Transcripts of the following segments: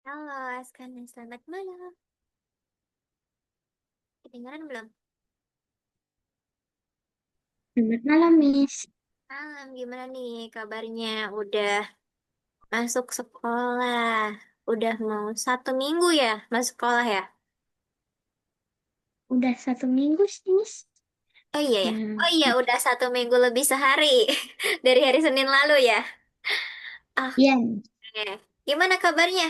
Halo, Askana, selamat malam. Kedengaran belum? Selamat malam, Miss. Malam, gimana nih kabarnya? Udah masuk sekolah. Udah mau 1 minggu ya masuk sekolah ya? Udah 1 minggu sih, Miss. Oh iya ya? Ya, Oh iya, udah 1 minggu lebih sehari. Dari hari Senin lalu ya? Ah, iya, Miss. gimana kabarnya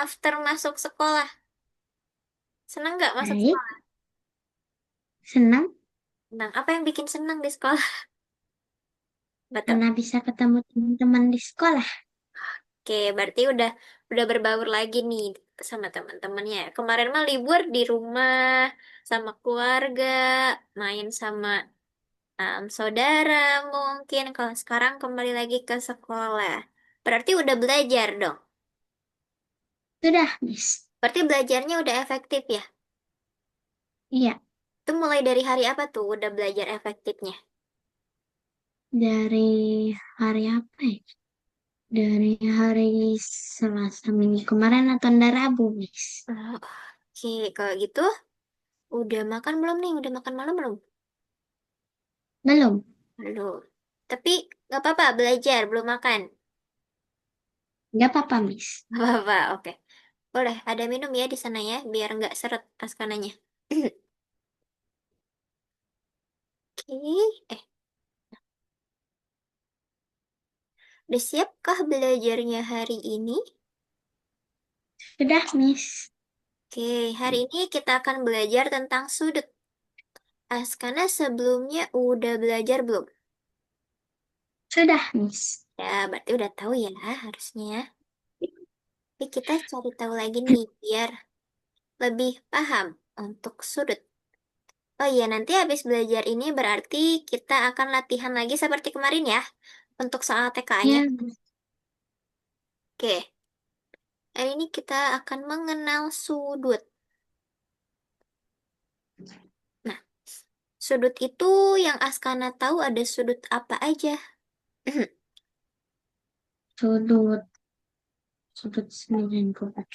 after masuk sekolah? Senang nggak masuk Baik, sekolah? senang Senang. Apa yang bikin senang di sekolah? Betul. karena bisa ketemu teman-teman di sekolah. Oke, berarti udah berbaur lagi nih sama teman-temannya. Kemarin mah libur di rumah sama keluarga, main sama saudara mungkin. Kalau sekarang kembali lagi ke sekolah. Berarti udah belajar dong. Sudah, Miss. Berarti belajarnya udah efektif ya. Iya, Itu mulai dari hari apa tuh udah belajar efektifnya? dari hari apa ya? Dari hari Selasa minggu kemarin atau dari Rabu, Miss? Oh, oke, kalau gitu udah makan belum nih? Udah makan malam belum? Belum. Belum. Tapi nggak apa-apa, belajar, belum makan. Nggak apa-apa, Miss. Nggak apa-apa, oke. Boleh, ada minum ya di sana ya, biar nggak seret askananya. Oke, udah siapkah belajarnya hari ini? Sudah, Miss. Oke, hari ini kita akan belajar tentang sudut. Askana sebelumnya udah belajar belum? Sudah, Miss. Ya, berarti udah tahu ya harusnya. Tapi kita cari tahu lagi nih, biar lebih paham untuk sudut. Oh iya, nanti habis belajar ini berarti kita akan latihan lagi seperti kemarin ya, untuk soal TK-nya. Ya, Oke, hari ini kita akan mengenal sudut. Nah, sudut itu yang Askana tahu ada sudut apa aja? sudut, sudut 90.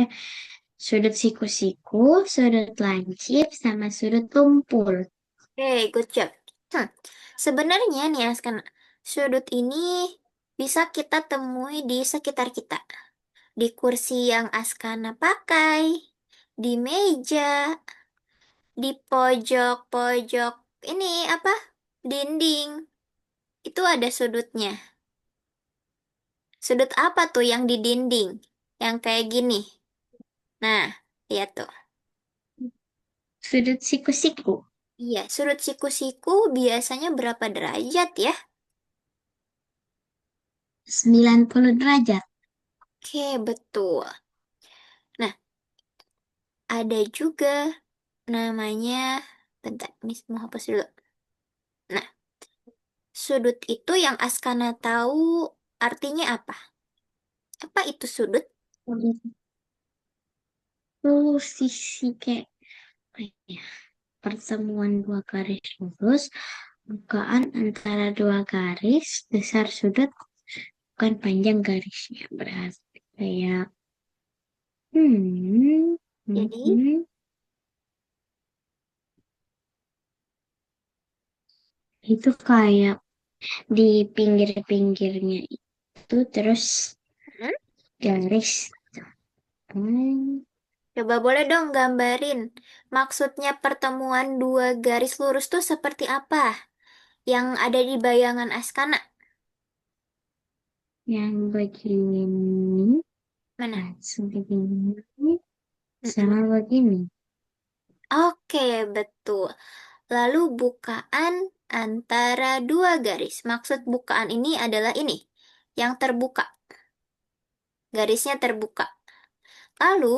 Eh, sudut siku-siku, sudut lancip, sama sudut tumpul. Oke, good job. Hmm, Sebenarnya nih Askana, sudut ini bisa kita temui di sekitar kita. Di kursi yang Askana pakai, di meja, di pojok-pojok ini apa? Dinding. Itu ada sudutnya. Sudut apa tuh yang di dinding? Yang kayak gini. Nah, lihat tuh. Sudut siku-siku, Iya, sudut siku-siku biasanya berapa derajat ya? 90 derajat. Oke, betul. Nah, ada juga namanya, bentar, Miss mau hapus dulu. Nah, sudut itu yang Askana tahu artinya apa? Apa itu sudut? Sudut itu sisi kayak apa ya, pertemuan dua garis lurus, bukaan antara dua garis, besar sudut, bukan panjang garisnya. Berarti kayak, hmm, Jadi, hmm, itu kayak di pinggir-pinggirnya itu terus hmm, garis. Hmm, coba boleh dong gambarin. Maksudnya pertemuan dua garis lurus tuh seperti apa? Yang ada di bayangan Askana. yang begini, Mana? nah, begini, Mm-mm. sama begini. Oke, betul. Lalu bukaan antara dua garis. Maksud bukaan ini adalah ini, yang terbuka. Garisnya terbuka. Lalu,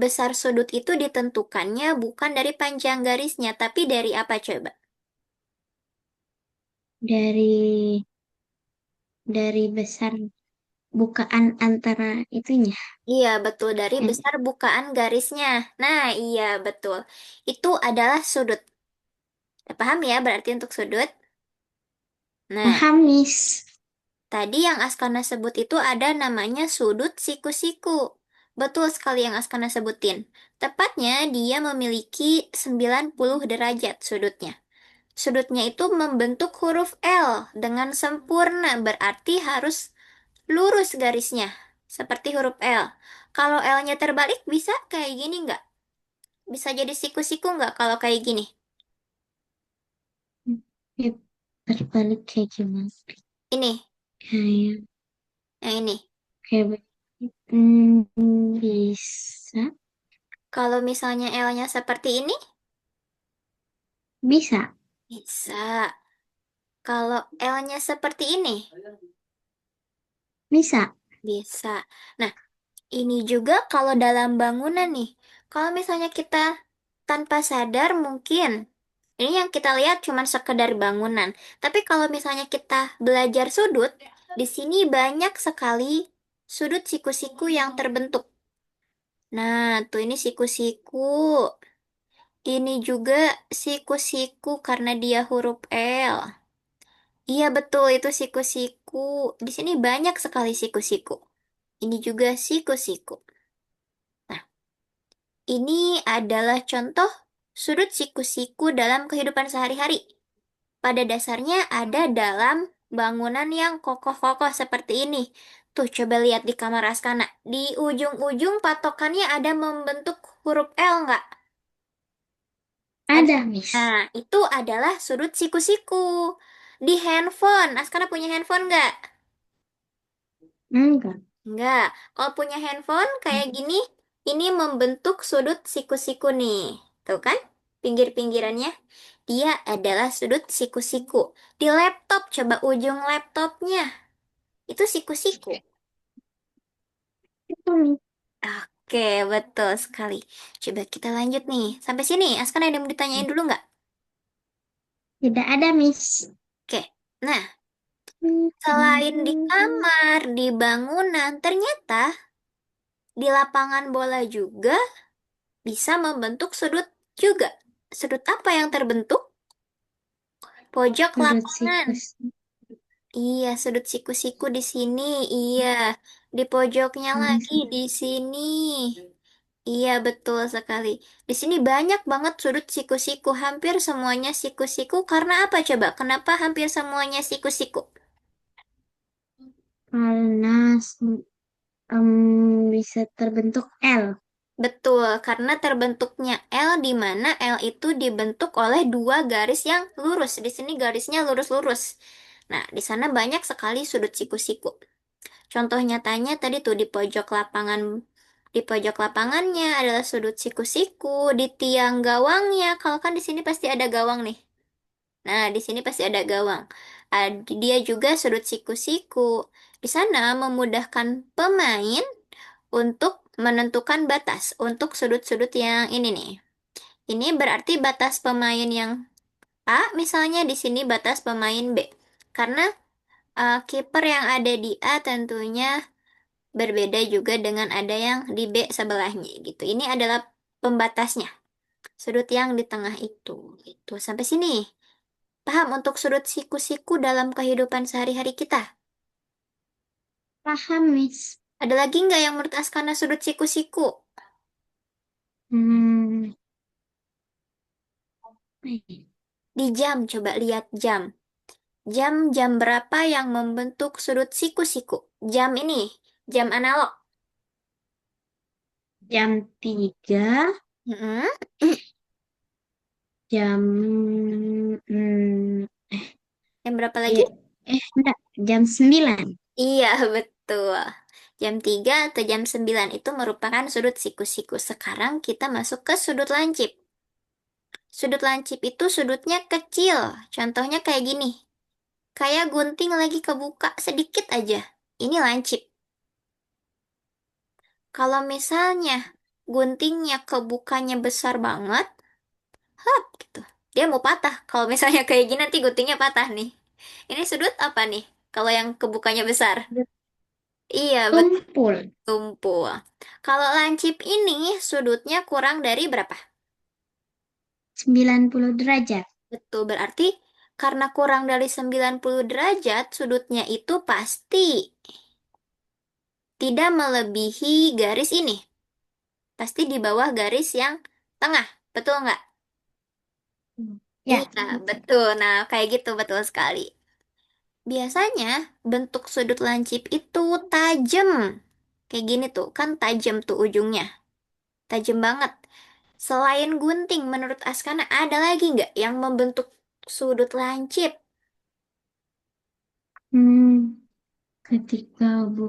besar sudut itu ditentukannya bukan dari panjang garisnya, tapi dari apa coba? Dari besar bukaan antara itunya. Iya, betul. Dari Eh, besar bukaan garisnya. Nah, iya, betul. Itu adalah sudut. Paham ya berarti untuk sudut? Nah, paham, Miss. tadi yang Askana sebut itu ada namanya sudut siku-siku. Betul sekali yang Askana sebutin. Tepatnya dia memiliki 90 derajat sudutnya. Sudutnya itu membentuk huruf L dengan sempurna, berarti harus lurus garisnya, seperti huruf L. Kalau L-nya terbalik bisa kayak gini nggak? Bisa jadi siku-siku nggak kalau kayak gini? Ya, terbalik kayak gimana? Ini, Kayak, yang ini. kayak bisa, Kalau misalnya L-nya seperti ini, bisa, bisa. Kalau L-nya seperti ini, bisa. bisa. Nah, ini juga kalau dalam bangunan nih. Kalau misalnya kita tanpa sadar mungkin ini yang kita lihat cuma sekedar bangunan. Tapi kalau misalnya kita belajar sudut, di sini banyak sekali sudut siku-siku yang terbentuk. Nah, tuh ini siku-siku. Ini juga siku-siku karena dia huruf L. Iya betul itu siku-siku. Di sini banyak sekali siku-siku. Ini juga siku-siku. Nah, ini adalah contoh sudut siku-siku dalam kehidupan sehari-hari. Pada dasarnya ada dalam bangunan yang kokoh-kokoh seperti ini. Tuh, coba lihat di kamar Askana. Di ujung-ujung patokannya ada membentuk huruf L nggak? Ada. Ada, Miss. Nah, itu adalah sudut siku-siku. Di handphone, Askana punya handphone nggak? Enggak. Nggak. Kalau punya handphone kayak gini, ini membentuk sudut siku-siku nih. Tuh kan? Pinggir-pinggirannya. Dia adalah sudut siku-siku. Di laptop, coba ujung laptopnya. Itu siku-siku. Itu, Miss. Oke, betul sekali. Coba kita lanjut nih. Sampai sini, Askan ada yang mau ditanyain dulu nggak? Tidak ada, Miss. Oke. Nah, selain di kamar, di bangunan, ternyata di lapangan bola juga bisa membentuk sudut juga. Sudut apa yang terbentuk? Pojok Menurut lapangan. sikus. Iya, sudut siku-siku di sini. Iya, di pojoknya lagi di sini. Iya, betul sekali. Di sini banyak banget sudut siku-siku. Hampir semuanya siku-siku. Karena apa coba? Kenapa hampir semuanya siku-siku? Karena bisa terbentuk L. Betul, karena terbentuknya L di mana L itu dibentuk oleh dua garis yang lurus. Di sini garisnya lurus-lurus. Nah, di sana banyak sekali sudut siku-siku. Contoh nyatanya tadi tuh di pojok lapangannya adalah sudut siku-siku, di tiang gawangnya. Kalau kan di sini pasti ada gawang nih. Nah, di sini pasti ada gawang. Dia juga sudut siku-siku. Di sana memudahkan pemain untuk menentukan batas untuk sudut-sudut yang ini nih. Ini berarti batas pemain yang A, misalnya di sini batas pemain B. Karena kiper yang ada di A tentunya berbeda juga dengan ada yang di B sebelahnya gitu. Ini adalah pembatasnya, sudut yang di tengah itu. Itu sampai sini. Paham untuk sudut siku-siku dalam kehidupan sehari-hari kita? Paham, Miss. Ada lagi nggak yang menurut Askana sudut siku-siku? Hmm, Di jam, coba lihat jam. Jam berapa yang membentuk sudut siku-siku? Jam ini, jam analog. jam 3, Mm-mm. jam hmm, Jam berapa lagi? ya, enggak, jam 9. Iya, betul. Jam 3 atau jam 9 itu merupakan sudut siku-siku. Sekarang kita masuk ke sudut lancip. Sudut lancip itu sudutnya kecil. Contohnya kayak gini. Kayak gunting lagi kebuka sedikit aja. Ini lancip. Kalau misalnya guntingnya kebukanya besar banget, hap gitu. Dia mau patah. Kalau misalnya kayak gini nanti guntingnya patah nih. Ini sudut apa nih? Kalau yang kebukanya besar. Iya, betul. Tumpul Tumpul. Kalau lancip ini sudutnya kurang dari berapa? 90 derajat. Betul, berarti karena kurang dari 90 derajat, sudutnya itu pasti tidak melebihi garis ini. pasti di bawah garis yang tengah. Betul nggak? Ya. Iya, betul. Nah, kayak gitu, betul sekali. Biasanya bentuk sudut lancip itu tajam. Kayak gini tuh, kan tajam tuh ujungnya. Tajam banget. Selain gunting, menurut Askana ada lagi nggak yang membentuk sudut lancip? Hmm, ketika bu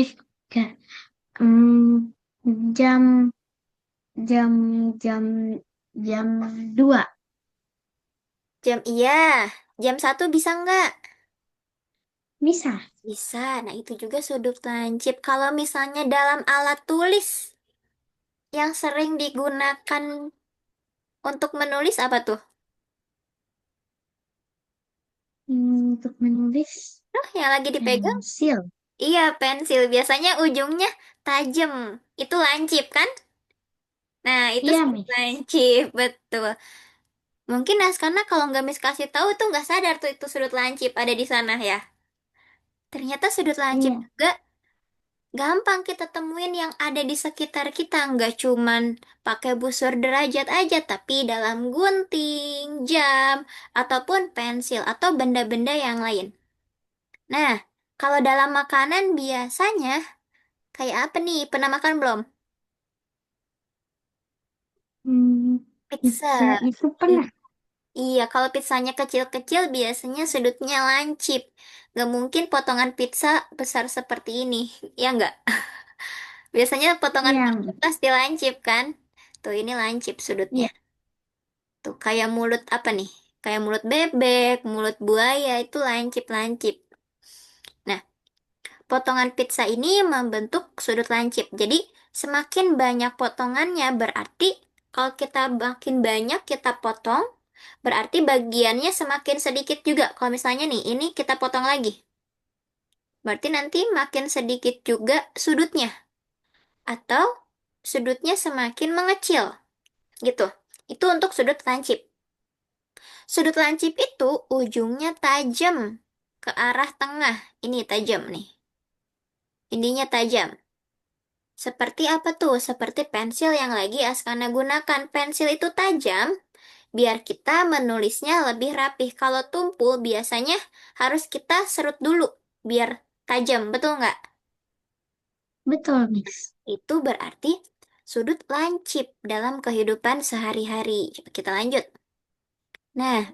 eh enggak. Hmm, jam jam jam jam 2 Jam iya, jam 1 bisa nggak? bisa. Bisa. Nah, itu juga sudut lancip. Kalau misalnya dalam alat tulis yang sering digunakan untuk menulis apa tuh? Untuk menulis Oh, yang lagi dipegang? pensil. Iya, pensil. Biasanya ujungnya tajam. Itu lancip kan? Nah, itu Iya, sudut Miss. lancip, betul. Mungkin Askana kalau nggak Miss kasih tahu tuh nggak sadar tuh itu sudut lancip ada di sana ya. Ternyata sudut lancip Iya. juga gampang kita temuin yang ada di sekitar kita. Nggak cuman pakai busur derajat aja, tapi dalam gunting, jam, ataupun pensil, atau benda-benda yang lain. Nah, kalau dalam makanan biasanya kayak apa nih? Pernah makan belum? Hmm, Pizza Pizza. itu pernah. Iya, kalau pizzanya kecil-kecil biasanya sudutnya lancip. Nggak mungkin potongan pizza besar seperti ini. Ya nggak? Biasanya potongan Iya, pizza pasti lancip kan? Tuh ini lancip sudutnya. iya. Tuh kayak mulut apa nih? Kayak mulut bebek, mulut buaya itu lancip-lancip. Nah, potongan pizza ini membentuk sudut lancip. Jadi semakin banyak potongannya berarti kalau kita makin banyak kita potong, berarti bagiannya semakin sedikit juga. Kalau misalnya nih, ini kita potong lagi. Berarti nanti makin sedikit juga sudutnya. Atau sudutnya semakin mengecil. Gitu. Itu untuk sudut lancip. Sudut lancip itu ujungnya tajam ke arah tengah. Ini tajam nih. Ininya tajam. Seperti apa tuh? Seperti pensil yang lagi Askana gunakan. Pensil itu tajam, biar kita menulisnya lebih rapih. Kalau tumpul biasanya harus kita serut dulu, biar tajam. Betul nggak? Betul, Miss. Itu berarti sudut lancip dalam kehidupan sehari-hari. Coba kita lanjut. Nah,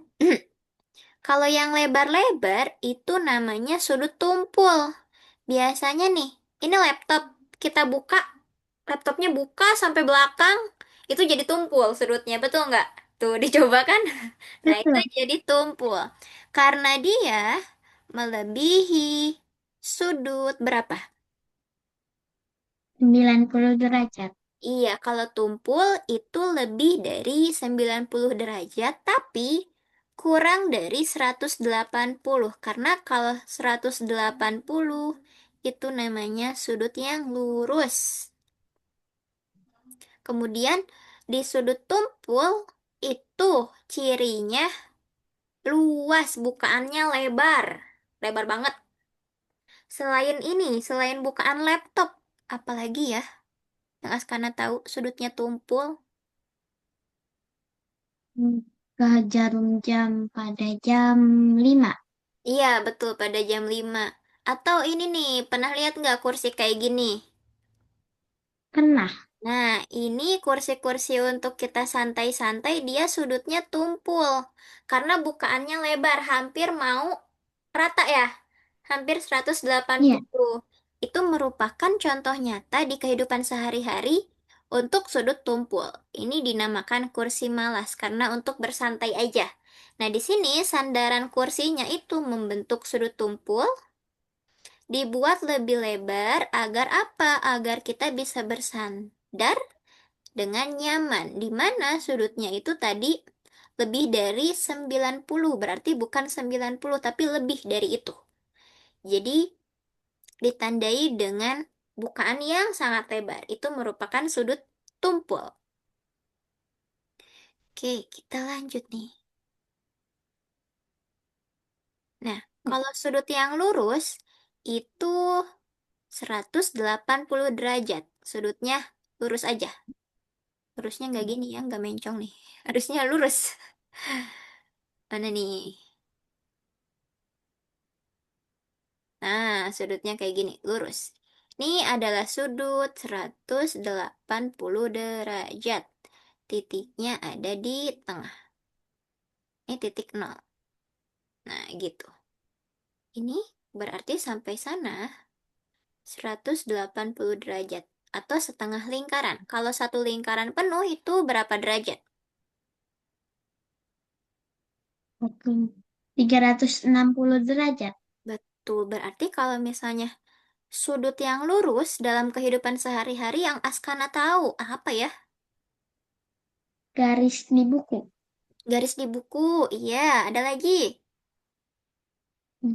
kalau yang lebar-lebar itu namanya sudut tumpul. Biasanya nih, ini laptop kita buka, laptopnya buka sampai belakang, itu jadi tumpul sudutnya, betul nggak? Tuh, dicoba kan? Nah, itu Betul. jadi tumpul. Karena dia melebihi sudut berapa? 90 derajat. Iya, kalau tumpul itu lebih dari 90 derajat, tapi kurang dari 180. Karena kalau 180 itu namanya sudut yang lurus. Kemudian di sudut tumpul itu cirinya luas, bukaannya lebar. Lebar banget. Selain ini, selain bukaan laptop, apalagi ya yang Askana tahu sudutnya tumpul? Hmm, Ke jarum jam pada jam 5. Iya, betul pada jam 5. Atau ini nih, pernah lihat nggak kursi kayak gini? Pernah. Nah, ini kursi-kursi untuk kita santai-santai, dia sudutnya tumpul. Karena bukaannya lebar, hampir mau rata ya. Hampir seratus delapan Iya. puluh. Itu merupakan contoh nyata di kehidupan sehari-hari untuk sudut tumpul. Ini dinamakan kursi malas karena untuk bersantai aja. Nah, di sini sandaran kursinya itu membentuk sudut tumpul, dibuat lebih lebar agar apa? Agar kita bisa bersandar dengan nyaman. Di mana sudutnya itu tadi lebih dari 90, berarti bukan 90 tapi lebih dari itu. Jadi ditandai dengan bukaan yang sangat lebar. Itu merupakan sudut tumpul. Oke, kita lanjut nih. Nah, kalau sudut yang lurus itu 180 derajat. Sudutnya lurus aja. Lurusnya nggak gini ya, nggak mencong nih. Harusnya lurus. Mana nih? Nah, sudutnya kayak gini, lurus. Ini adalah sudut 180 derajat. Titiknya ada di tengah. Ini titik nol. Nah, gitu. Ini berarti sampai sana 180 derajat. Atau setengah lingkaran. Kalau satu lingkaran penuh itu berapa derajat? Oke. 360 derajat. Betul, berarti kalau misalnya sudut yang lurus dalam kehidupan sehari-hari yang Askana tahu, apa ya? Garis di buku. Garis di buku, iya, ada lagi.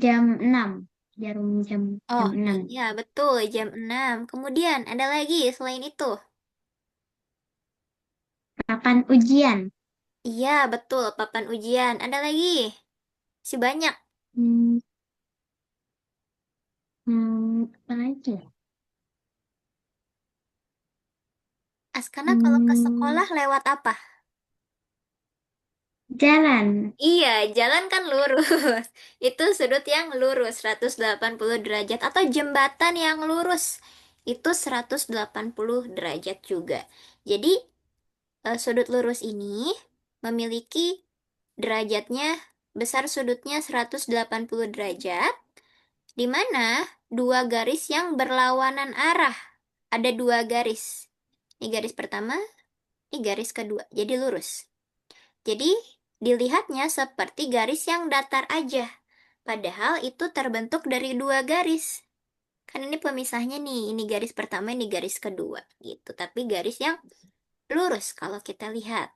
Jam 6. Jarum jam Oh, jam 6. iya, betul, jam 6. Kemudian, ada lagi selain itu. Papan ujian. Iya, betul, papan ujian. Ada lagi. Si banyak. Hmm, apa lagi ya? Askana kalau ke Hmm, sekolah lewat apa? jalan. Iya, jalan kan lurus. Itu sudut yang lurus, 180 derajat. Atau jembatan yang lurus. Itu 180 derajat juga. Jadi, sudut lurus ini memiliki derajatnya, besar sudutnya 180 derajat, di mana dua garis yang berlawanan arah. Ada dua garis. Ini garis pertama, ini garis kedua. Jadi lurus. Jadi dilihatnya seperti garis yang datar aja. Padahal itu terbentuk dari dua garis. Kan ini pemisahnya nih, ini garis pertama, ini garis kedua. Gitu. Tapi garis yang lurus kalau kita lihat.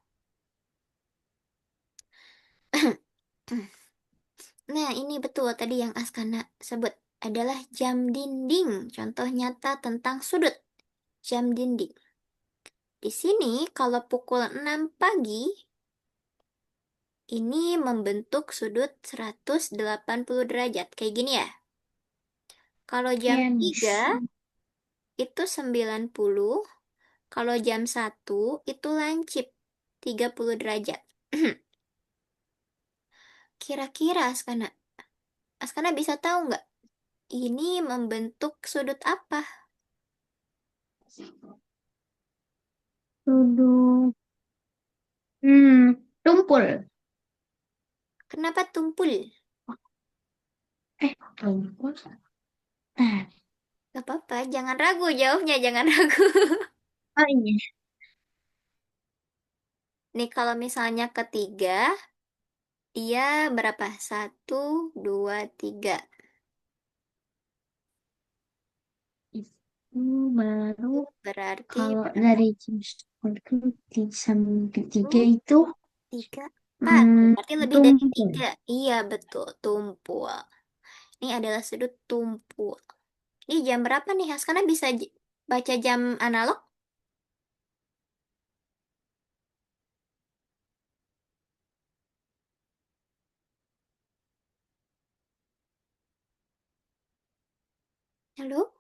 Nah, ini betul tadi yang Askana sebut adalah jam dinding. Contoh nyata tentang sudut. Jam dinding. Di sini kalau pukul 6 pagi, ini membentuk sudut 180 derajat. Kayak gini ya. Kalau jam Ya, 3 Miss. itu 90. Kalau jam 1 itu lancip 30 derajat. Kira-kira Askana, Askana bisa tahu nggak? Ini membentuk sudut apa? Duduk. Tumpul. Kenapa tumpul? Tumpul. Ah, Gak apa-apa, jangan ragu jawabnya, jangan ragu. oh iya. Nih kalau misalnya ketiga, dia berapa? Satu, dua, tiga. Itu baru Berarti kalau berapa? dari jam 10 itu sampai ketiga Tuh, itu tiga, empat. hmm, Berarti lebih dari tumpul. tiga. Iya, betul. Tumpul. Ini adalah sudut tumpul. Ini jam berapa nih? Karena bisa baca jam analog? Halo?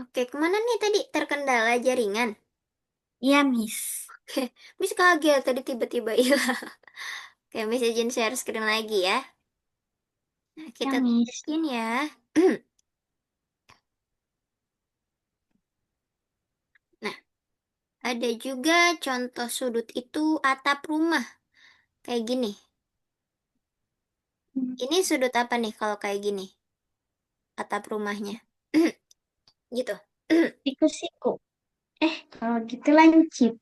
Oke, kemana nih tadi? Terkendala jaringan. Iya, Miss. Oke, Miss kaget tadi tiba-tiba hilang. Oke, Miss izin share screen lagi ya. Nah, Ya, kita Miss. tunjukin ya. Nah, ada juga contoh sudut itu atap rumah. Kayak gini. Hmm, Ini sudut apa nih kalau kayak gini? Atap rumahnya. Gitu. Siku-siku. Kalau gitu lancip.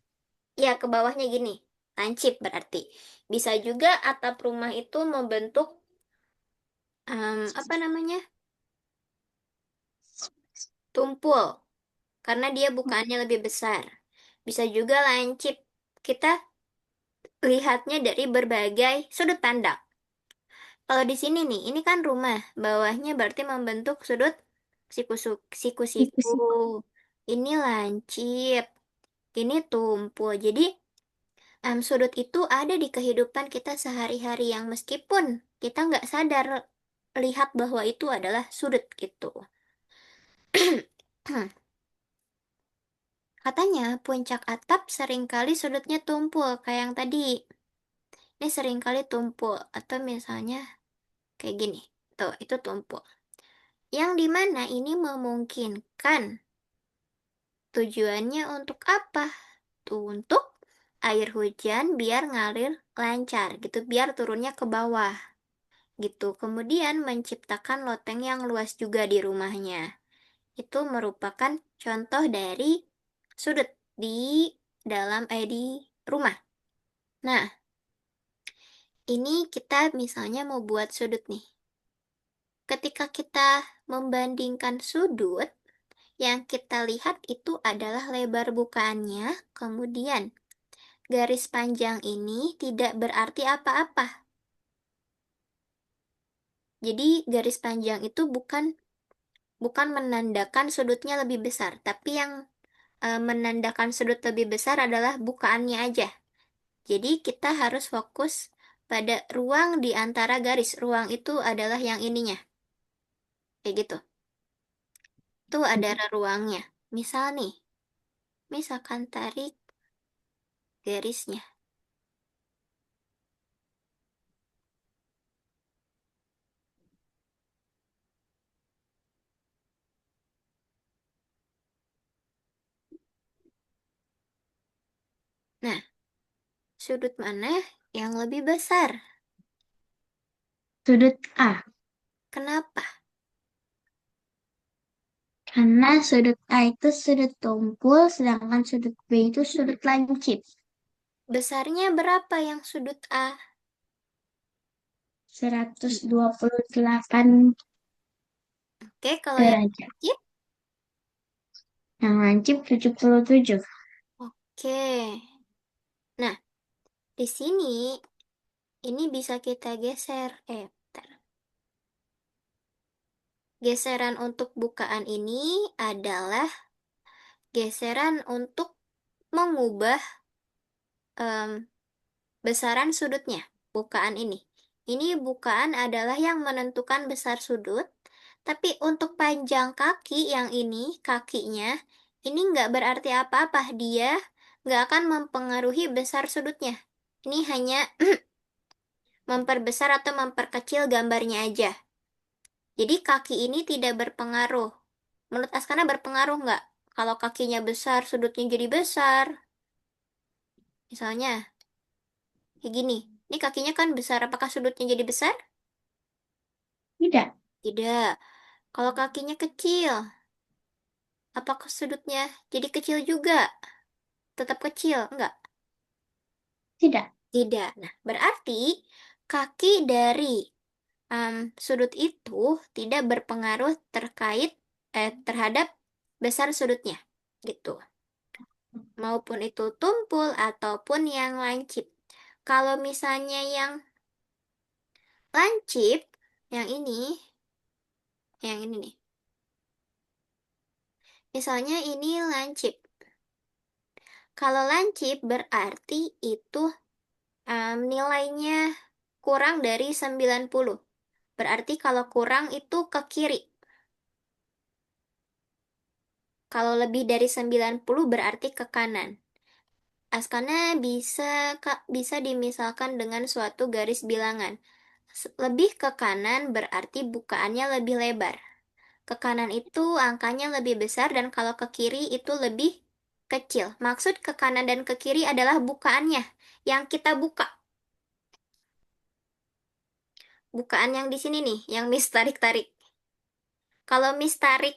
Ya, ke bawahnya gini. Lancip berarti. Bisa juga atap rumah itu membentuk apa namanya? Tumpul. Karena dia bukaannya lebih besar. Bisa juga lancip. Kita lihatnya dari berbagai sudut pandang. Kalau di sini nih, ini kan rumah. Bawahnya berarti membentuk sudut siku-siku. Siku-siku. Ini lancip. Ini tumpul. Jadi, sudut itu ada di kehidupan kita sehari-hari yang meskipun kita nggak sadar lihat bahwa itu adalah sudut gitu. Katanya puncak atap seringkali sudutnya tumpul kayak yang tadi. Ini seringkali tumpul atau misalnya kayak gini. Tuh, itu tumpul. Yang dimana ini memungkinkan tujuannya untuk apa? Tuh, untuk air hujan biar ngalir lancar gitu, biar turunnya ke bawah gitu. Kemudian menciptakan loteng yang luas juga di rumahnya. Itu merupakan contoh dari sudut di di rumah. Nah, ini kita misalnya mau buat sudut nih. Ketika kita membandingkan sudut, yang kita lihat itu adalah lebar bukaannya, kemudian garis panjang ini tidak berarti apa-apa. Jadi garis panjang itu bukan bukan menandakan sudutnya lebih besar, tapi yang menandakan sudut lebih besar adalah bukaannya aja. Jadi kita harus fokus pada ruang di antara garis. Ruang itu adalah yang ininya. Kayak gitu. Tuh ada ruangnya. Misal nih, misalkan tarik garisnya. Nah, sudut mana yang lebih besar? Sudut A. Kenapa? Karena sudut A itu sudut tumpul, sedangkan sudut B itu sudut lancip. Besarnya berapa yang sudut A? 128 Oke, kalau yang derajat. lancip? Yang lancip 77. Oke. Nah, di sini ini bisa kita geser. Bentar. Geseran untuk bukaan ini adalah geseran untuk mengubah em, besaran sudutnya, bukaan ini. Ini bukaan adalah yang menentukan besar sudut, tapi untuk panjang kaki yang ini, kakinya, ini nggak berarti apa-apa. Dia nggak akan mempengaruhi besar sudutnya. Ini hanya memperbesar atau memperkecil gambarnya aja. Jadi kaki ini tidak berpengaruh. Menurut Askana berpengaruh nggak? Kalau kakinya besar, sudutnya jadi besar. Misalnya, kayak gini. Ini kakinya kan besar, apakah sudutnya jadi besar? Tidak, Tidak. Kalau kakinya kecil, apakah sudutnya jadi kecil juga? Tetap kecil? Enggak. tidak. Tidak. Nah, berarti kaki dari sudut itu tidak berpengaruh terhadap besar sudutnya. Gitu. Maupun itu tumpul ataupun yang lancip. Kalau misalnya yang lancip, yang ini nih. Misalnya ini lancip. Kalau lancip berarti itu nilainya kurang dari 90. Berarti kalau kurang itu ke kiri. Kalau lebih dari 90 berarti ke kanan. Askana bisa Kak bisa dimisalkan dengan suatu garis bilangan. Lebih ke kanan berarti bukaannya lebih lebar. Ke kanan itu angkanya lebih besar dan kalau ke kiri itu lebih kecil. Maksud ke kanan dan ke kiri adalah bukaannya yang kita buka. Bukaan yang di sini nih, yang Miss tarik-tarik. Kalau Miss tarik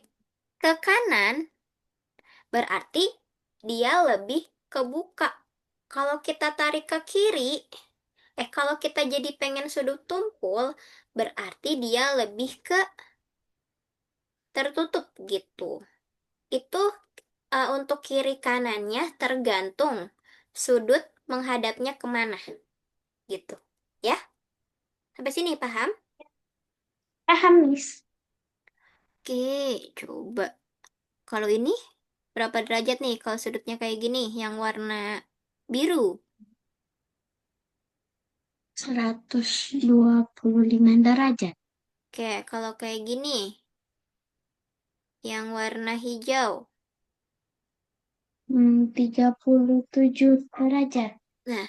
ke kanan, berarti dia lebih kebuka. Kalau kita tarik ke kiri, kalau kita jadi pengen sudut tumpul, berarti dia lebih ke tertutup gitu. Itu untuk kiri kanannya tergantung sudut menghadapnya kemana gitu. Ya, sampai sini paham? Paham, Miss. Oke, coba. Kalau ini berapa derajat nih kalau sudutnya kayak gini yang warna biru? 125 derajat. Oke, kalau kayak gini yang warna hijau. 37 derajat. Nah,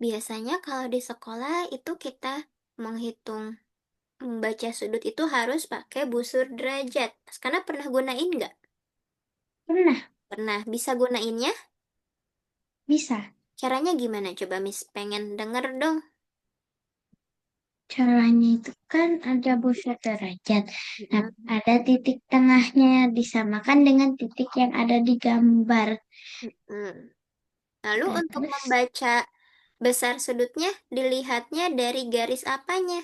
biasanya kalau di sekolah itu kita menghitung membaca sudut itu harus pakai busur derajat. Karena pernah gunain nggak? Pernah, Pernah. Bisa gunainnya? bisa. Caranya gimana? Coba Miss pengen denger dong. Caranya itu kan ada busur derajat. Nah, Mm-mm. ada titik tengahnya disamakan dengan titik yang ada di gambar. Mm-mm. Lalu Nah, untuk terus membaca besar sudutnya, dilihatnya dari garis apanya?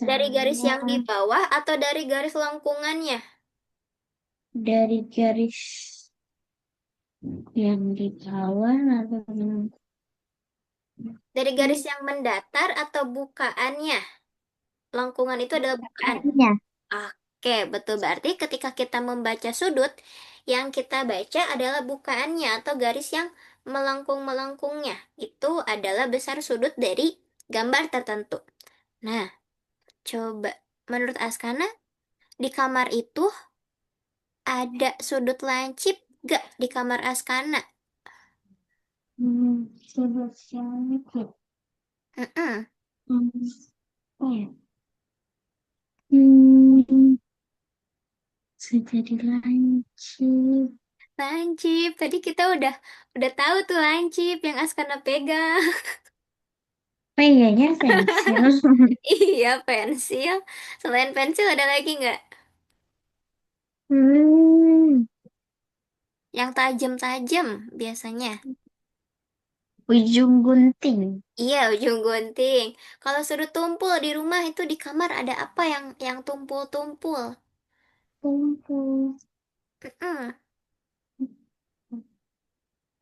Dari garis misalnya yang di bawah atau dari garis lengkungannya? dari garis yang di bawah lalu Dari garis yang mendatar atau bukaannya? Lengkungan itu adalah bukaan. bukannya. Oke, betul. Berarti ketika kita membaca sudut, yang kita baca adalah bukaannya atau garis yang melengkung-melengkungnya. Itu adalah besar sudut dari gambar tertentu. Nah, coba menurut Askana, di kamar itu ada sudut lancip gak di kamar Askana? Sudut yang itu. Mm-mm. Hmm, apa ya? Hmm, bisa jadi lancip. Lancip, tadi kita udah tahu tuh lancip yang Askana pegang. Kayaknya pensil. Iya, pensil. Selain pensil ada lagi nggak? Hmm, Yang tajam-tajam biasanya. ujung gunting. Iya, ujung gunting. Kalau sudut tumpul di rumah itu di kamar ada apa yang tumpul-tumpul? Kumpul. Mm-mm.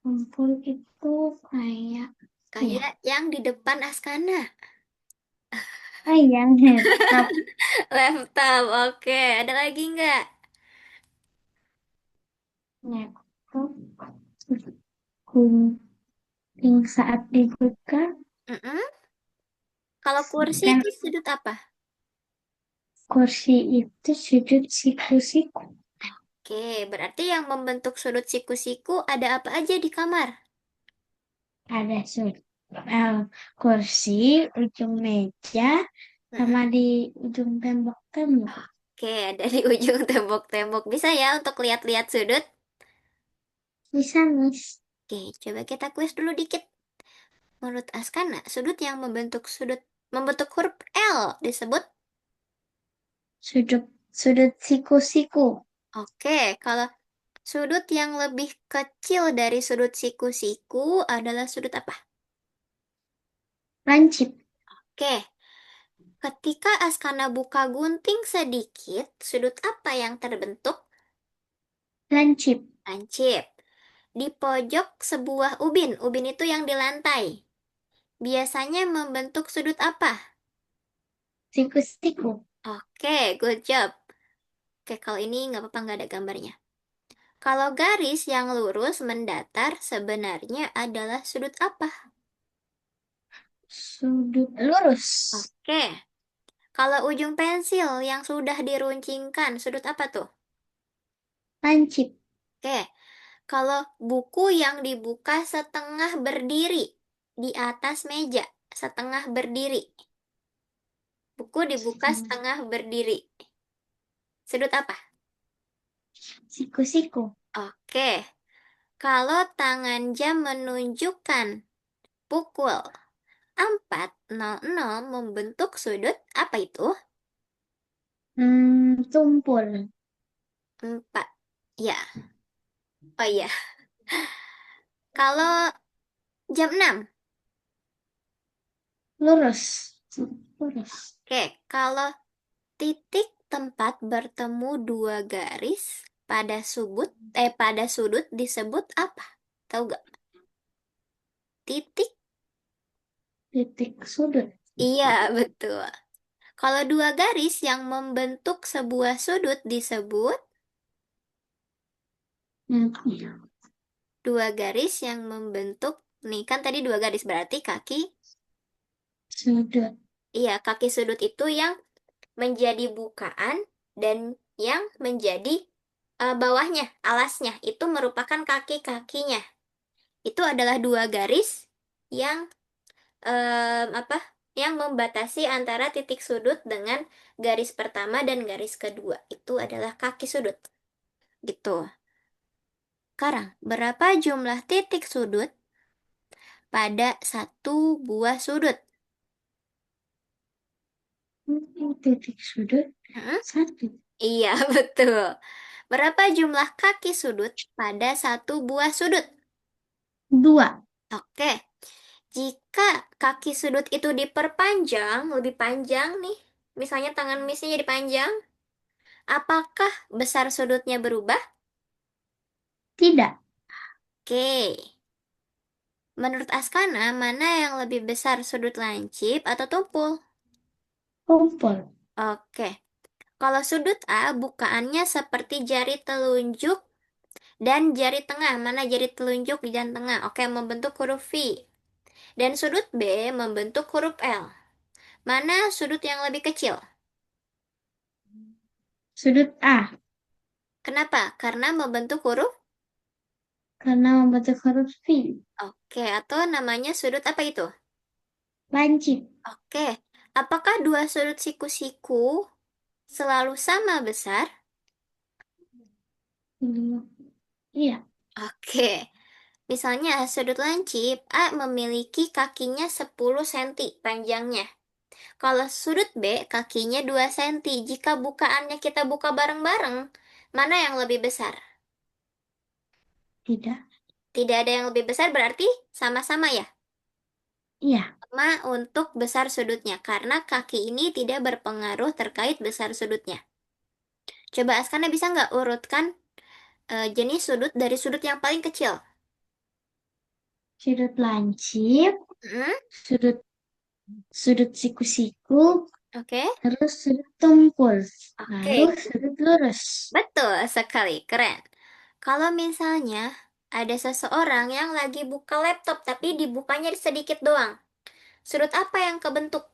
Kumpul itu kayak apa ya? Kayak yang di depan Askana. Yang laptop. Laptop, oke. Ada lagi nggak? Laptop. Gunting saat dibuka. Mm-mm. Kalau kursi Pen itu sudut apa? kursi itu sudut siku-siku. Oke, berarti yang membentuk sudut siku-siku ada apa aja di kamar? Ada sudut kursi, ujung meja, Mm-mm. sama di ujung tembok-tembok. Oke, dari ujung tembok-tembok. Bisa ya untuk lihat-lihat sudut? Bisa, Miss. Oke, coba kita kuis dulu dikit. Menurut Askana, sudut yang membentuk huruf L disebut. Sudut sudut siku-siku. Oke, kalau sudut yang lebih kecil dari sudut siku-siku adalah sudut apa? Lancip. Oke, ketika Askana buka gunting sedikit, sudut apa yang terbentuk? Lancip. Lancip. Di pojok sebuah ubin, ubin itu yang di lantai. Biasanya membentuk sudut apa? Siku-siku. Oke, good job. Oke, kalau ini nggak apa-apa, nggak ada gambarnya. Kalau garis yang lurus mendatar sebenarnya adalah sudut apa? Sudut lurus. Oke, kalau ujung pensil yang sudah diruncingkan, sudut apa tuh? Lancip. Oke, kalau buku yang dibuka setengah berdiri, di atas meja, setengah berdiri. Buku dibuka setengah berdiri. Sudut apa? Siku-siku. Oke, kalau tangan jam menunjukkan pukul 4.00 membentuk sudut apa itu? Tumpul. 4. Ya, oh iya. Kalau jam 6. Lurus. Lurus. Oke, kalau titik tempat bertemu dua garis pada sudut disebut apa? Tahu gak? Titik? Titik sudut. Iya, betul. Kalau dua garis yang membentuk sebuah sudut disebut Nah, dua garis yang membentuk, nih kan tadi dua garis berarti kaki, sudut. iya kaki sudut itu yang menjadi bukaan dan yang menjadi bawahnya, alasnya, itu merupakan kaki-kakinya. Itu adalah dua garis yang apa? Yang membatasi antara titik sudut dengan garis pertama dan garis kedua. Itu adalah kaki sudut. Gitu. Sekarang, berapa jumlah titik sudut pada satu buah sudut? Titik sudut. Hmm? Satu. Iya, betul. Berapa jumlah kaki sudut pada satu buah sudut? Dua. Oke, jika kaki sudut itu diperpanjang, lebih panjang nih, misalnya tangan misnya jadi panjang, apakah besar sudutnya berubah? Tidak. Oke, menurut Askana, mana yang lebih besar sudut lancip atau tumpul? Kumpul. Oke, kalau sudut A bukaannya seperti jari telunjuk dan jari tengah. Mana jari telunjuk dan tengah? Oke, membentuk huruf V. Dan sudut B membentuk huruf L. Mana sudut yang lebih kecil? Sudut A. Kenapa? Karena membentuk huruf. Karena membentuk huruf V. Oke, atau namanya sudut apa itu? Lancip. Oke, apakah dua sudut siku-siku selalu sama besar? Iya. Oke, misalnya sudut lancip A memiliki kakinya 10 cm panjangnya. Kalau sudut B kakinya 2 cm. Jika bukaannya kita buka bareng-bareng, mana yang lebih besar? Tidak. Tidak ada yang lebih besar berarti sama-sama ya? Iya. Sama untuk besar sudutnya, karena kaki ini tidak berpengaruh terkait besar sudutnya. Coba Askana bisa nggak urutkan jenis sudut dari sudut yang paling kecil? Sudut lancip. Hmm? Sudut sudut siku-siku. Oke, Terus sudut tumpul. Lalu oke, sudut lurus. betul sekali, keren. Kalau misalnya ada seseorang yang lagi buka laptop tapi dibukanya sedikit doang, sudut apa yang kebentuk?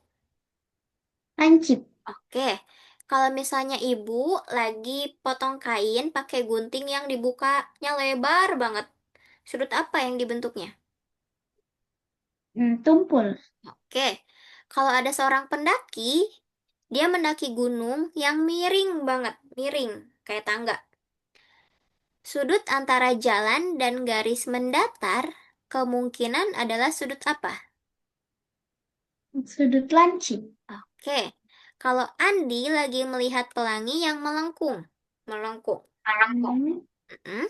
Lancip. Oke, kalau misalnya ibu lagi potong kain pakai gunting yang dibukanya lebar banget, sudut apa yang dibentuknya? Tumpul. Oke, kalau ada seorang pendaki, dia mendaki gunung yang miring banget, miring, kayak tangga. Sudut antara jalan dan garis mendatar kemungkinan adalah sudut apa? Sudut lancip. Oke, kalau Andi lagi melihat pelangi yang melengkung, melengkung. Hmm. Mm-mm.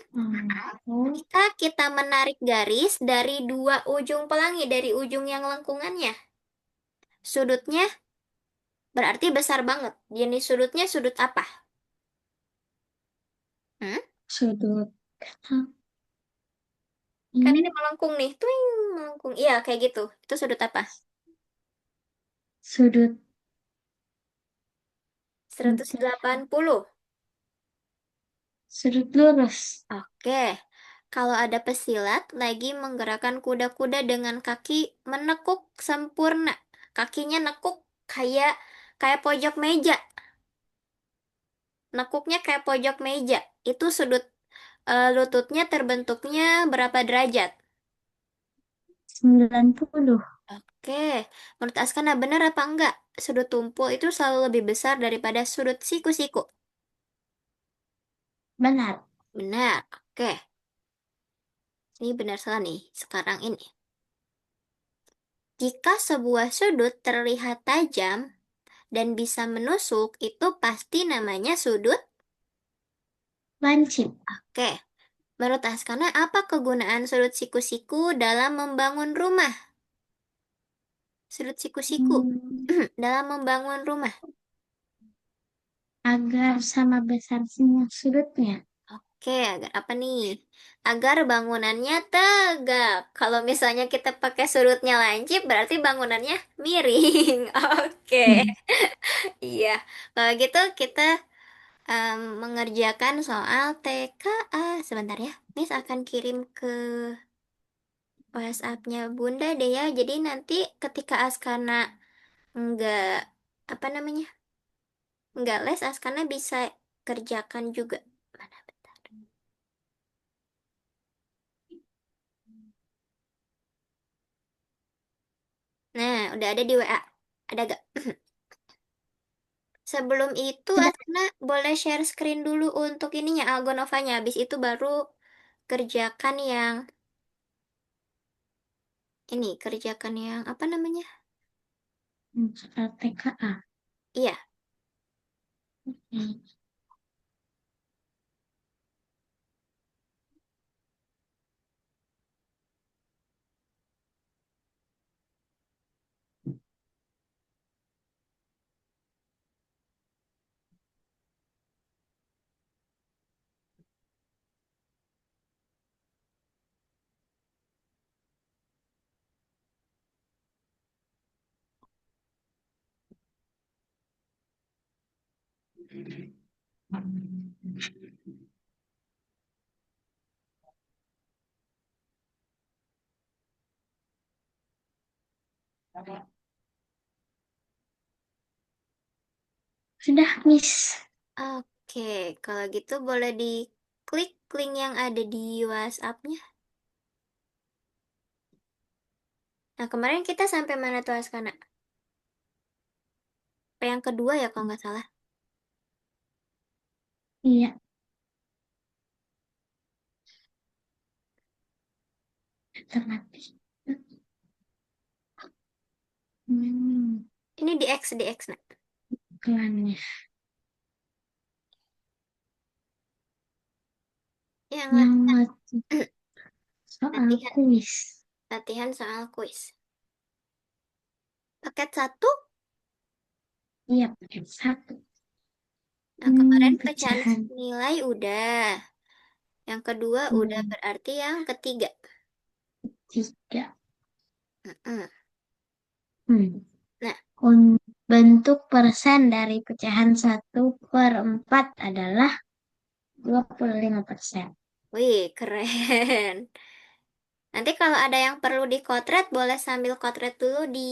Oh, Jika kita menarik garis dari dua ujung pelangi, dari ujung yang lengkungannya, sudutnya berarti besar banget. Jenis sudutnya sudut apa? Hmm? sudut. Kan ini Ini melengkung nih, tuing, melengkung. Iya, kayak gitu. Itu sudut apa? sudut. 180. Sudut lurus. Oke, kalau ada pesilat lagi menggerakkan kuda-kuda dengan kaki menekuk sempurna. Kakinya nekuk kayak kayak pojok meja. Nekuknya kayak pojok meja. Itu sudut lututnya terbentuknya berapa derajat? 90. Oke, menurut Askana benar apa enggak? Sudut tumpul itu selalu lebih besar daripada sudut siku-siku. Benar. Benar. Oke, ini benar salah nih. Sekarang ini. Jika sebuah sudut terlihat tajam dan bisa menusuk, itu pasti namanya sudut. Lancip. Oke, menurut Askana apa kegunaan sudut siku-siku dalam membangun rumah? Sudut siku-siku Hmm, dalam membangun rumah. agar sama besar semua sudutnya. Oke, agar apa nih? Agar bangunannya tegak. Kalau misalnya kita pakai sudutnya lancip, berarti bangunannya miring. Oke, Hmm. iya. Kalau gitu kita mengerjakan soal TKA. Sebentar ya, Miss akan kirim ke WhatsApp-nya Bunda deh ya. Jadi nanti ketika Askana nggak apa namanya nggak les, Askana bisa kerjakan juga. Mana bentar. Nah, udah ada di WA. Ada gak? Sebelum itu, Sudah. Asna boleh share screen dulu untuk ininya, Algonovanya. Habis itu baru kerjakan yang ini, kerjakan yang apa namanya? Soal TKA. Iya. Hmm. Sudah, Miss. Oke, kalau gitu boleh diklik link yang ada di WhatsApp-nya. Nah, kemarin kita sampai mana tuh, Askana? Yang kedua ya, kalau nggak salah. Iya, terlatih. Hmm, Ini di X, nah. iklannya. Yang Yang latihan, soal latihan, kuis. latihan soal kuis. Paket satu. Iya, paket satu. Nah, kemarin pecahan Pecahan nilai udah. Yang kedua udah hmm, berarti yang ketiga. 3. Mm-mm. Hmm. Nah, Bentuk persen dari pecahan 1/4 adalah 25%. wih, keren. Nanti kalau ada yang perlu dikotret, boleh sambil kotret dulu di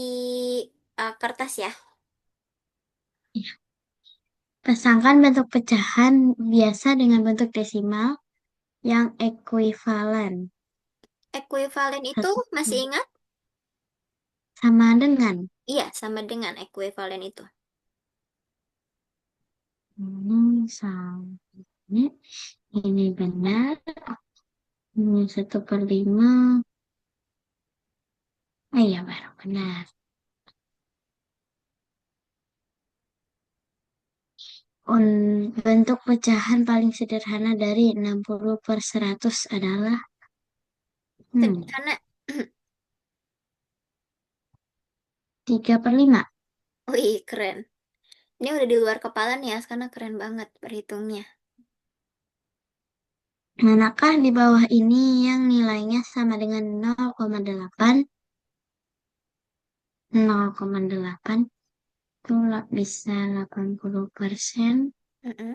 kertas ya. Ya. Pasangkan bentuk pecahan biasa dengan bentuk desimal yang ekuivalen. Ekuivalen itu Satu- masih ingat? Sama dengan Iya, sama dengan ekuivalen itu. sama. Ini benar. Ini 1/5. Oh iya, baru benar. Bentuk pecahan paling sederhana dari 60/100 adalah hmm, Karena, 3/5. wih, keren. Ini udah di luar kepala nih ya, karena keren banget perhitungnya. Manakah di bawah ini yang nilainya sama dengan 0,8? 0,8 itu bisa 80%. Mm-mm.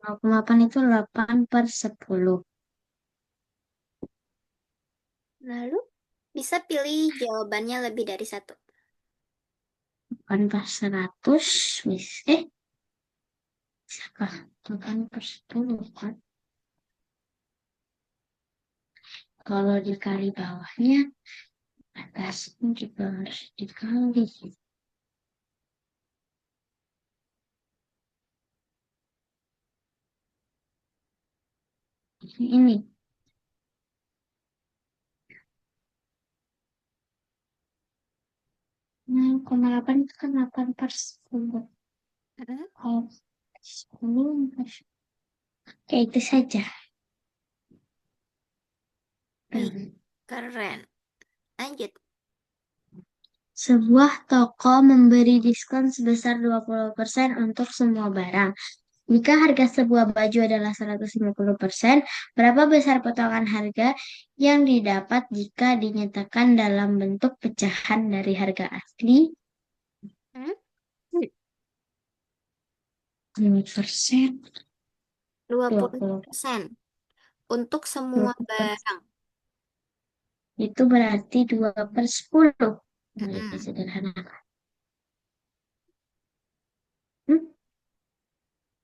0,8 itu 8/10. Lalu, bisa pilih jawabannya lebih dari satu. 8/100. Bisakah 8/10 kan? Kalau dikali bawahnya Atasnya juga harus dikali. Ini 0,8 itu kan 8 per 10. Mm-mm. Kalau 10 kayak itu saja. Ih, Hmm. keren. Lanjut. Sebuah toko memberi diskon sebesar 20% untuk semua barang. Jika harga sebuah baju adalah 150%, berapa besar potongan harga yang didapat jika dinyatakan dalam bentuk pecahan dari harga asli? Hmm? 10%, dua dua puluh puluh persen untuk semua 20%. barang. Itu berarti 2/10. Mulai Mm-mm. sederhana. Hmm?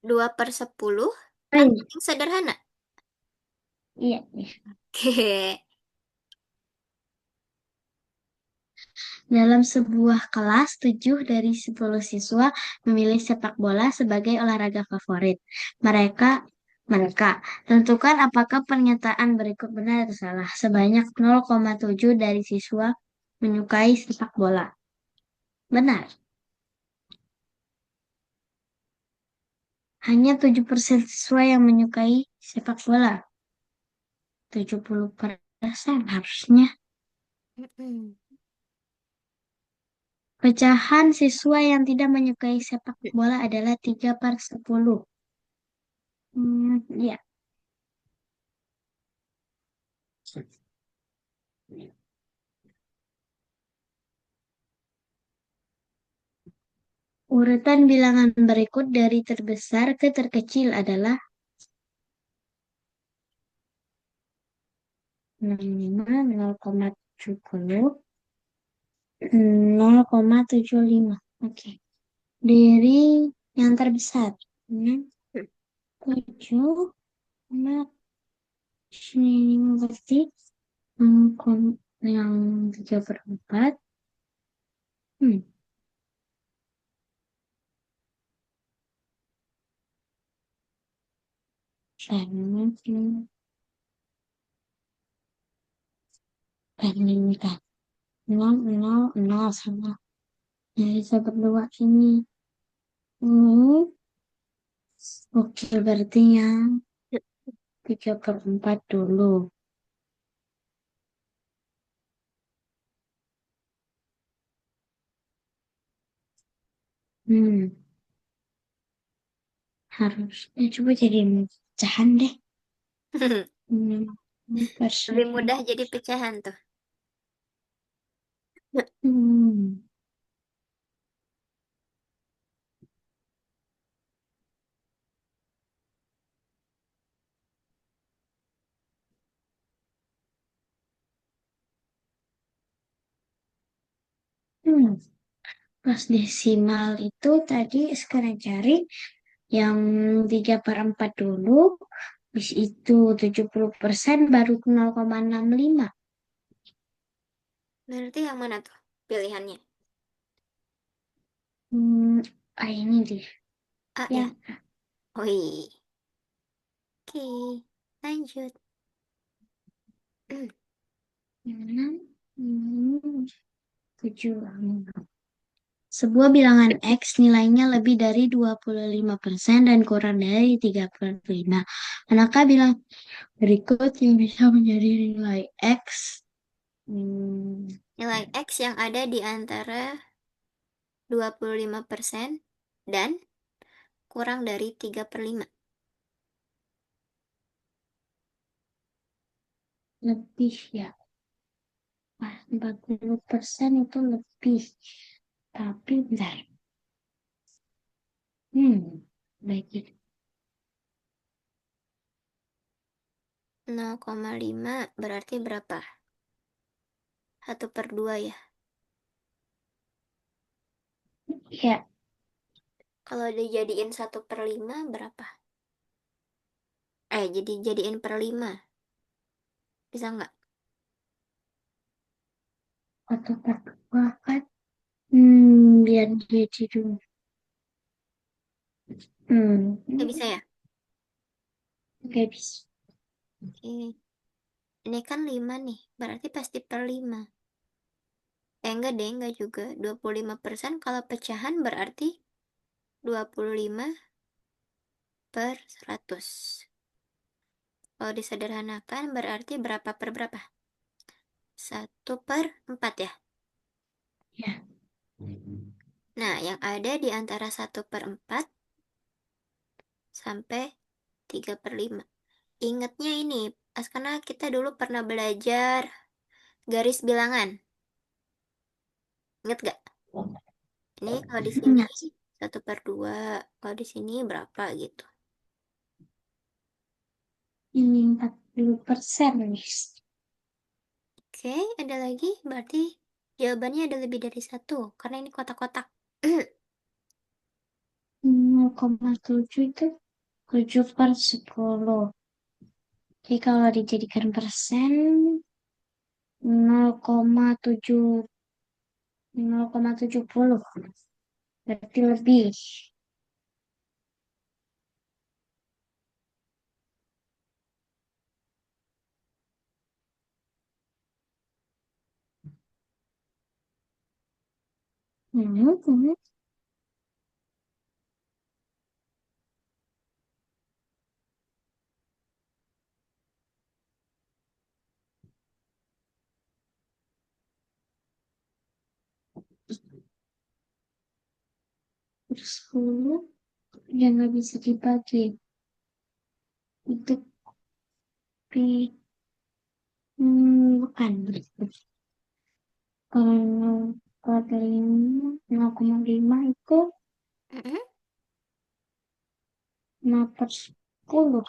2/10 Oh, kan iya, yang sederhana. iya, iya. Oke. Dalam sebuah kelas, 7 dari 10 siswa memilih sepak bola sebagai olahraga favorit. Mereka, mereka tentukan apakah pernyataan berikut benar atau salah. Sebanyak 0,7 dari siswa menyukai sepak bola. Benar. Hanya 7% siswa yang menyukai sepak bola. 70% harusnya. Mm-mm. Pecahan siswa yang tidak menyukai sepak bola adalah 3/10. Ya. Urutan bilangan berikut dari terbesar ke terkecil adalah 0,5, 0,70, 0,75. Oke. Dari yang terbesar. 7, sini berarti yang 3/4. Hmm. Dan bandingkan 0, 0, 0 sama. Jadi saya berdua ini. Hmm. Oke, berarti yang 3/4 dulu. Hmm. Harusnya coba jadi pecahan deh. Lebih Persen. mudah jadi pecahan tuh. Hmm. Hmm. Pas desimal itu tadi sekarang cari yang 3/4 dulu. Bis itu 70% baru 0,65. Berarti yang mana tuh pilihannya? Hmm. Ini deh. A Ya. ya. Oh iya. Oke. Lanjut. 6. 7. Sebuah bilangan X nilainya lebih dari 25% dan kurang dari 35. Manakah bilangan berikut yang bisa menjadi nilai X? Hmm, Nilai X yang ada di antara 25% dan kurang dari 3/5. lebih ya. 40% itu lebih. Tapi bentar. Baik. 0,5 berarti berapa? 1/2 ya. Ya, Kalau dijadiin 1/5 berapa? Jadi jadiin per 5. Bisa nggak? Atau per dua kan? Biar jadi dulu. Hmm, Nggak bisa ya? Oke, bisa. Oke. Ini kan 5 nih, berarti pasti per 5. Enggak deh, enggak juga. 25% kalau pecahan berarti 25 per 100. Kalau disederhanakan berarti berapa per berapa? 1/4 ya? Ya. Nah, yang ada di antara 1/4 sampai 3/5. Ingatnya ini, karena kita dulu pernah belajar garis bilangan. Ingat gak? Ini kalau di sini Enggak. 1/2, kalau di sini berapa gitu. Ini 40%, guys. Oke, ada lagi. Berarti jawabannya ada lebih dari satu, karena ini kotak-kotak. 0,7 itu 7/10. Jadi kalau dijadikan persen, 0,7, 0,70. Berarti lebih. Hmm. 10 yang nggak bisa dibagi. Itu pi, bukan. Kalau dari 0,5 itu Mm-mm. 0/10.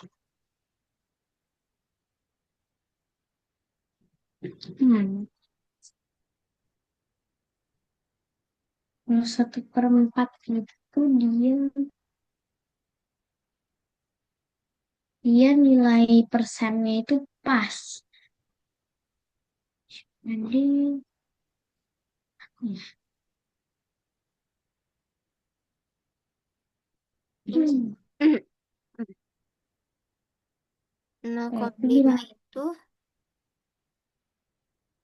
Hmm. Kalau 1/4 itu dia dia nilai persennya itu pas. Jadi, Ini hmm, 0,5 berarti bilang itu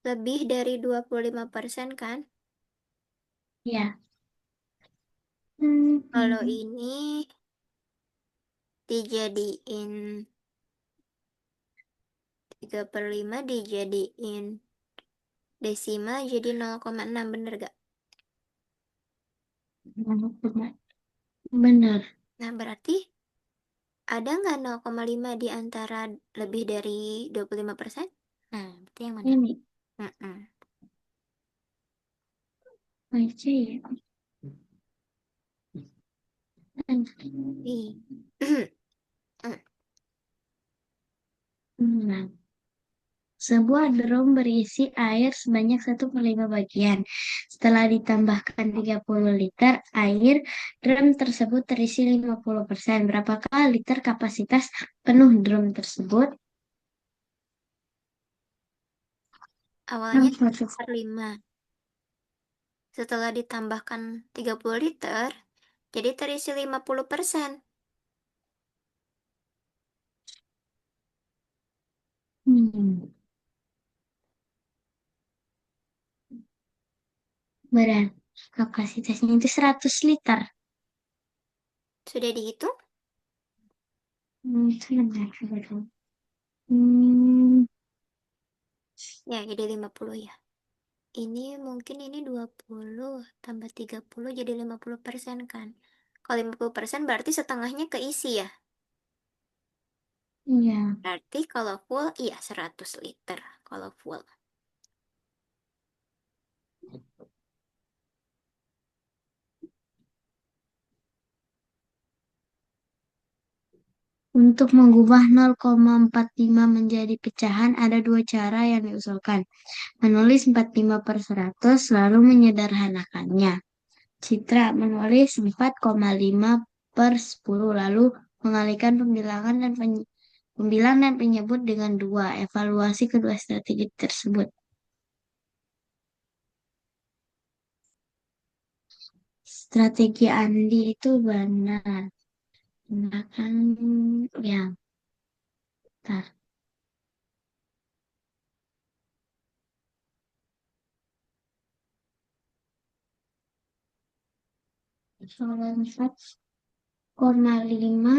lebih dari 25% kan? ya. Hmm, Kalau hmm, ini dijadiin 3/5 dijadiin desimal jadi 0,6, bener gak? benar. Benar. Nah, berarti ada nggak 0,5 di antara lebih dari 25%? Nah, berarti yang mana? Ini Mm-mm. aja ya. Ih. Nah, sebuah drum berisi air sebanyak 1/5 bagian. Setelah ditambahkan 30 liter air, drum tersebut terisi 50%. Berapakah liter kapasitas penuh drum tersebut? Awalnya Enam puluh. 1/5. Setelah ditambahkan 30 liter, jadi terisi 50%. Hmm, Berarti kapasitasnya itu 100 liter. Sudah dihitung? Sebentar, coba dulu. Hmm, Ya, jadi 50 ya. Ini mungkin ini 20 tambah 30 jadi 50% kan. Kalau 50% berarti setengahnya keisi ya. iya. Berarti kalau full, iya 100 liter kalau full. Untuk mengubah 0,45 menjadi pecahan, ada dua cara yang diusulkan. Menulis 45/100 lalu menyederhanakannya. Citra menulis 4,5/10 lalu mengalihkan pembilang dan penyebut dengan dua. Evaluasi kedua strategi tersebut. Strategi Andi itu benar. Tindakan yang tar. Soal 4,5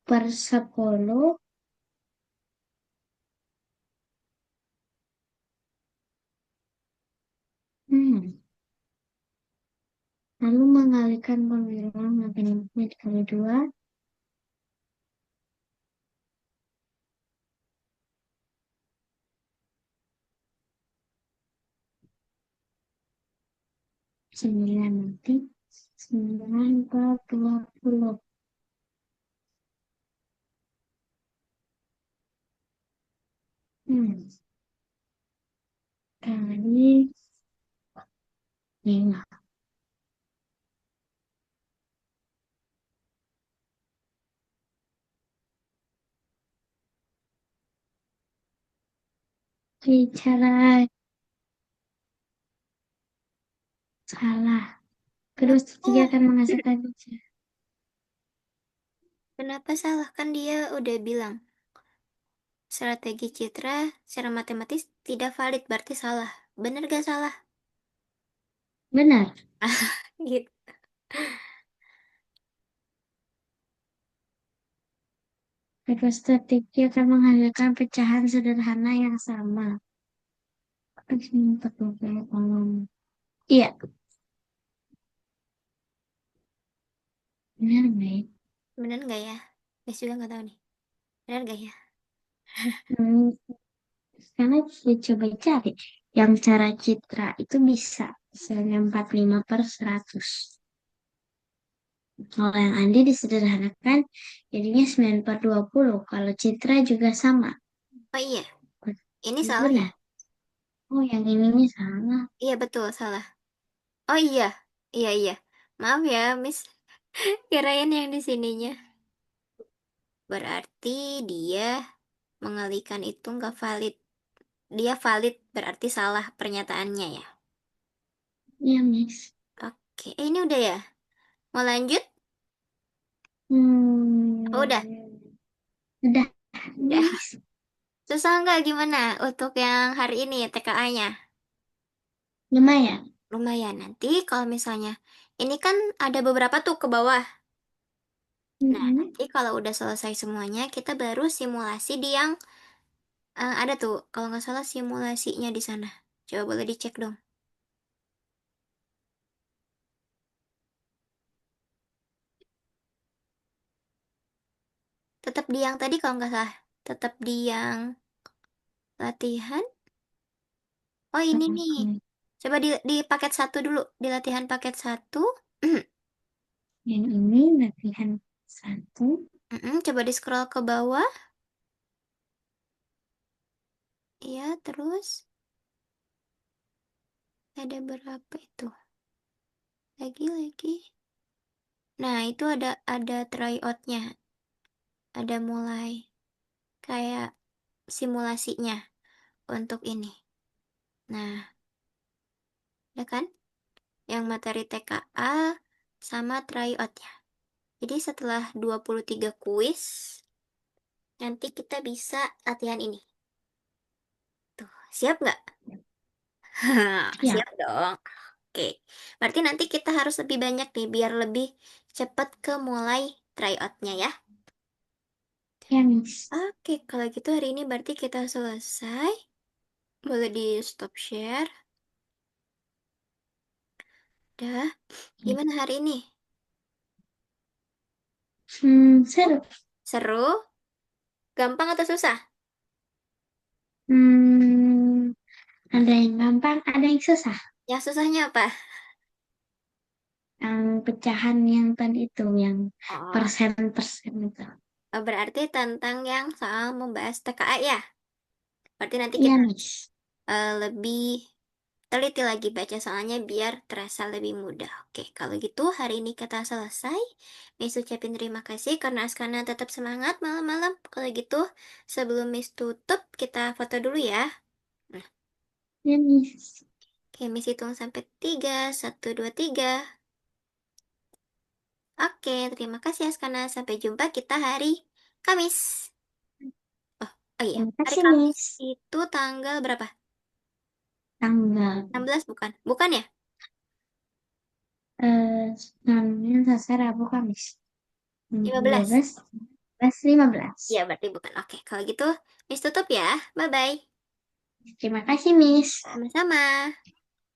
per 10. Lalu mengalihkan pemilihan matematika dikali 2. 9 nanti. 9 per 20. Hmm. Kali 5. Cara salah. Kedua strategi Kenapa? akan menghasilkan Kenapa salah? Kan dia udah bilang strategi citra secara matematis tidak valid, berarti salah. Bener gak salah? benar. Gitu. Kedua strategi akan menghasilkan pecahan sederhana yang sama. Iya, benar baik. Bener gak ya? Guys juga nggak tahu nih. Bener gak ya? Hmm, karena saya coba cari yang cara citra itu bisa misalnya 45 per 100. Kalau yang Andi disederhanakan jadinya 9 per 20. Kalau citra juga sama. Oh iya, ini Itu salah ya? benar. Oh, yang ini salah. Iya betul, salah. Oh iya, iya iya. Maaf ya, Miss. Kirain yang di sininya. Berarti dia mengalihkan itu nggak valid. Dia valid berarti salah pernyataannya ya. Iya, Miss. Oke, ini udah ya. Mau lanjut? Oh, udah. Hmm, udah, Udah. Miss. Susah nggak gimana untuk yang hari ini TKA-nya? Lumayan. Lumayan. Nanti kalau misalnya ini kan ada beberapa tuh ke bawah. Nah, Mm-mm. nanti kalau udah selesai semuanya, kita baru simulasi di yang ada tuh. Kalau nggak salah simulasinya di sana. Coba boleh dicek dong. Tetap di yang tadi kalau nggak salah. Tetap di yang latihan. Oh ini nih. Coba di paket satu dulu. Di latihan paket satu. Yang ini latihan 1. Coba di scroll ke bawah. Iya, terus ada berapa itu? Lagi. Nah, itu ada tryout-nya. Ada mulai kayak simulasinya untuk ini. Nah, ada kan? Yang materi TKA sama tryout-nya. Jadi setelah 23 kuis, nanti kita bisa latihan ini. Tuh, siap nggak? Ya, Siap dong. Oke, berarti nanti kita harus lebih banyak nih biar lebih cepat ke mulai tryout-nya ya. ya, Miss. Oke, kalau gitu hari ini berarti kita selesai. Boleh di stop share. Dah, gimana hari ini? Seru. Seru? Gampang atau susah? Hmm, ada yang gampang, ada yang susah. Yang susahnya apa? Yang pecahan yang tadi itu, yang Oh, persen-persen itu. berarti tentang yang soal membahas TKA ya. Berarti nanti Iya, kita Miss. lebih teliti lagi baca soalnya biar terasa lebih mudah. Oke, kalau gitu hari ini kita selesai. Miss ucapin terima kasih karena Askana tetap semangat malam-malam. Kalau gitu, sebelum Miss tutup, kita foto dulu ya. Nah, Iya, Miss. oke, Miss hitung sampai 3. 1, 2, 3. Oke, terima kasih Askana. Sampai jumpa kita hari Kamis. Oh, oh iya, Terima hari kasih, Kamis Miss. itu tanggal berapa? Tanggal 16 bukan? Bukan ya? namanya Selasa, Rabu, Kamis. 15. 12, 15. Ya, berarti bukan. Oke, kalau gitu, Miss tutup ya. Bye-bye. Terima kasih, Miss. Sama-sama.